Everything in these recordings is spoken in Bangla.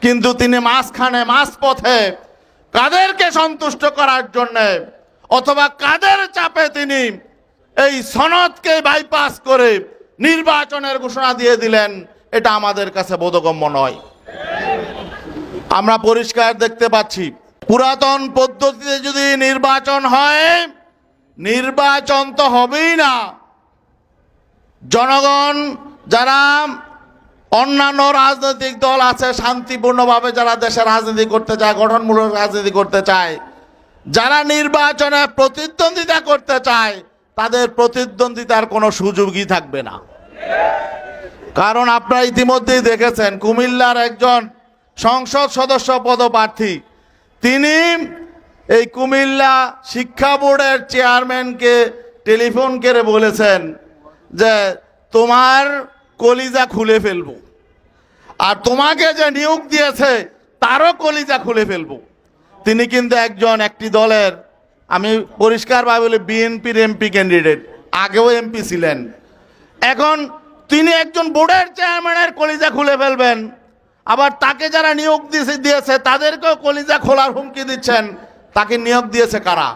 কিন্তু তিনি মাঝপথে কাদেরকে সন্তুষ্ট করার জন্য অথবা কাদের চাপে তিনি এই সনদকে বাইপাস করে নির্বাচনের ঘোষণা দিয়ে দিলেন, এটা আমাদের কাছে বোধগম্য নয়। আমরা পরিষ্কার দেখতে পাচ্ছি, পুরাতন পদ্ধতিতে যদি নির্বাচন হয়, নির্বাচন তো হবেই না। জনগণ যারা অন্যান্য রাজনৈতিক দল আছে, শান্তিপূর্ণভাবে যারা দেশের রাজনীতি করতে চায়, গঠনমূলক রাজনীতি করতে চায়, যারা নির্বাচনে প্রতিদ্বন্দ্বিতা করতে চায়, তাদের প্রতিদ্বন্দ্বিতার কোনো সুযোগই থাকবে না। কারণ আপনারা ইতিমধ্যেই দেখেছেন, কুমিল্লার একজন সংসদ সদস্য পদপ্রার্থী তিনি এই কুমিল্লা শিক্ষা বোর্ডের চেয়ারম্যানকে টেলিফোন করে বলেছেন যে তোমার কলিজা খুলে ফেলবো, আর তোমাকে যে নিয়োগ দিয়েছে তারও কলিজা খুলে ফেলবো। তিনি কিন্তু একটি দলের, আমি পরিষ্কারভাবে বলি, বিএনপির এমপি ক্যান্ডিডেট, আগেও এমপি ছিলেন। এখন তিনি একজন বোর্ডের চেয়ারম্যানের কলিজা খুলে ফেলবেন, আবার তাকে যারা নিয়োগ দিয়েছে তাদেরকেও কলিজা খোলার হুমকি দিচ্ছেন। তাকে নিয়োগ দিয়েছে কারা?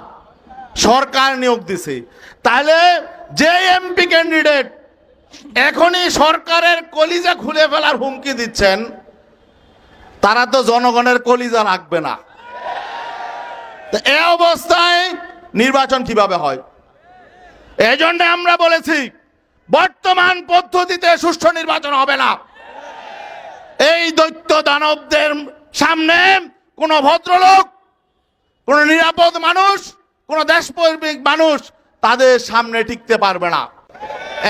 সরকার নিয়োগ দিছে। তাহলে যে এমপি ক্যান্ডিডেট এখনই সরকারের কলিজা খুলে ফেলার হুমকি দিচ্ছেন, তারা তো জনগণের কলিজা রাখবে না। এই অবস্থায় নির্বাচন কিভাবে হয়? এজন্য আমরা বলেছি বর্তমান পদ্ধতিতে সুষ্ঠু নির্বাচন হবে না। এই দৈত্য দানবদের সামনে কোন ভদ্রলোক, কোন নিরাপদ মানুষ, কোন দেশপ্রেমিক মানুষ তাদের সামনে টিকতে পারবে না।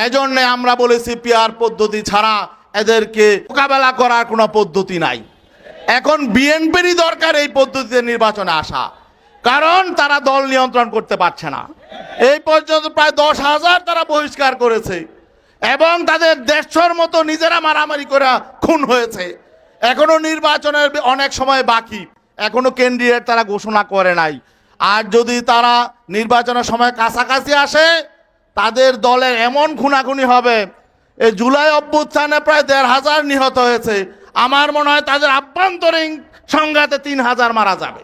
এজন্য আমরা বলেছি পিআর পদ্ধতি ছাড়া এদেরকে মোকাবেলা করার কোনো পদ্ধতি নাই। এখন বিএনপিরই দরকার এই পদ্ধতিতে নির্বাচনে আসা, কারণ তারা দল নিয়ন্ত্রণ করতে পারছে না। এই পর্যন্ত প্রায় 10,000 তারা বহিষ্কার করেছে এবং তাদের 150 মতো নিজেরা মারামারি করে খুন হয়েছে। এখনো নির্বাচনের অনেক সময় বাকি, এখনো ক্যান্ডিডেট তারা ঘোষণা করে নাই। আর যদি তারা নির্বাচনের সময় কাছাকাছি আসে, তাদের দলের এমন খুনাখুনি হবে। এই জুলাই অভ্যুত্থানে প্রায় 1,500 নিহত হয়েছে, আমার মনে হয় তাদের আভ্যন্তরীণ সংঘাতে 3,000 মারা যাবে।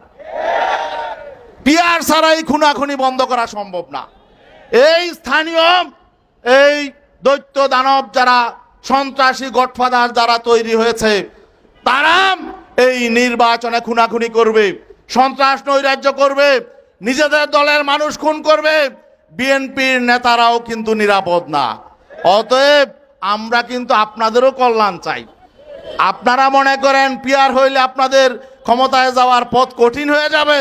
পিআর ছাড়াই খুনাখুনি বন্ধ করা সম্ভব না। এই স্থানীয় এই দৈত্য দানব যারা সন্ত্রাসী গডফাদার যারা তৈরি হয়েছে, তারা এই নির্বাচনে খুনাখুনি করবে, সন্ত্রাস নৈরাজ্য করবে, নিজেদের দলের মানুষ খুন করবে। বিএনপির নেতারাও কিন্তু নিরাপদ না। অতএব আমরা কিন্তু আপনাদেরও কল্যাণ চাই। আপনারা মনে করেন পিআর হইলে আপনাদের ক্ষমতায় যাওয়ার পথ কঠিন হয়ে যাবে?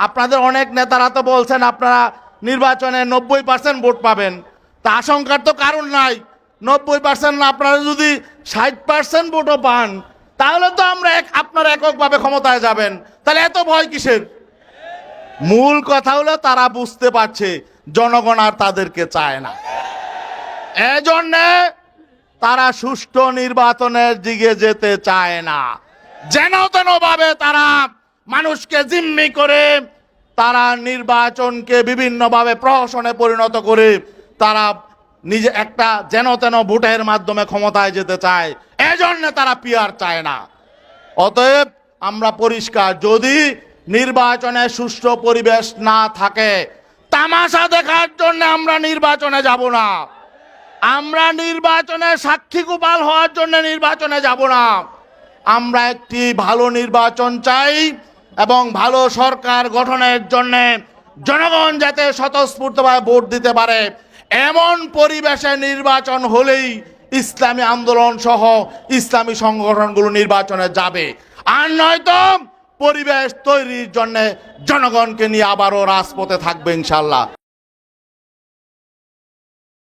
আপনাদের অনেক নেতারা তো বলছেন আপনারা নির্বাচনে 90% ভোট পাবেন। তা আশঙ্কার তো কারণ নাই। 90% না, আপনারা যদি 60% ভোটও পান, তাহলে তো আমরা আপনারা এককভাবে ক্ষমতায় যাবেন। তাহলে এত ভয় কিসের? মূল কথা হলো তারা বুঝতে পারছে জনগণ আর তাদেরকে চায় না। এজন্য তারা সুষ্ঠু নির্বাচনের দিকে যেতে চায় না। যেন তেন ভাবে তারা মানুষকে জিম্মি করে তারা নির্বাচনকে বিভিন্নভাবে প্রহসনে পরিণত করে তারা নিজে একটা যেন তেন ভোটের মাধ্যমে ক্ষমতায় যেতে চায়। এজন্য তারা পিআর চায় না। অতএব আমরা পরিষ্কার, যদি নির্বাচনে সুষ্ঠু পরিবেশ না থাকে, তামাশা দেখার জন্য আমরা নির্বাচনে যাব না। আমরা নির্বাচনে সাক্ষী গোপাল হওয়ার জন্য নির্বাচনে যাব না। আমরা একটি ভালো নির্বাচন চাই এবং ভালো সরকার গঠনের জন্য জনগণ যাতে স্বতঃস্ফূর্তভাবে ভোট দিতে পারে, এমন পরিবেশে নির্বাচন হলেই ইসলামী আন্দোলন সহ ইসলামী সংগঠনগুলো নির্বাচনে যাবে। আর নয়তো পরিবেশ তৈরির জন্য জনগণকে নিয়ে আবারও রাজপথে থাকবে ইনশাল্লাহ।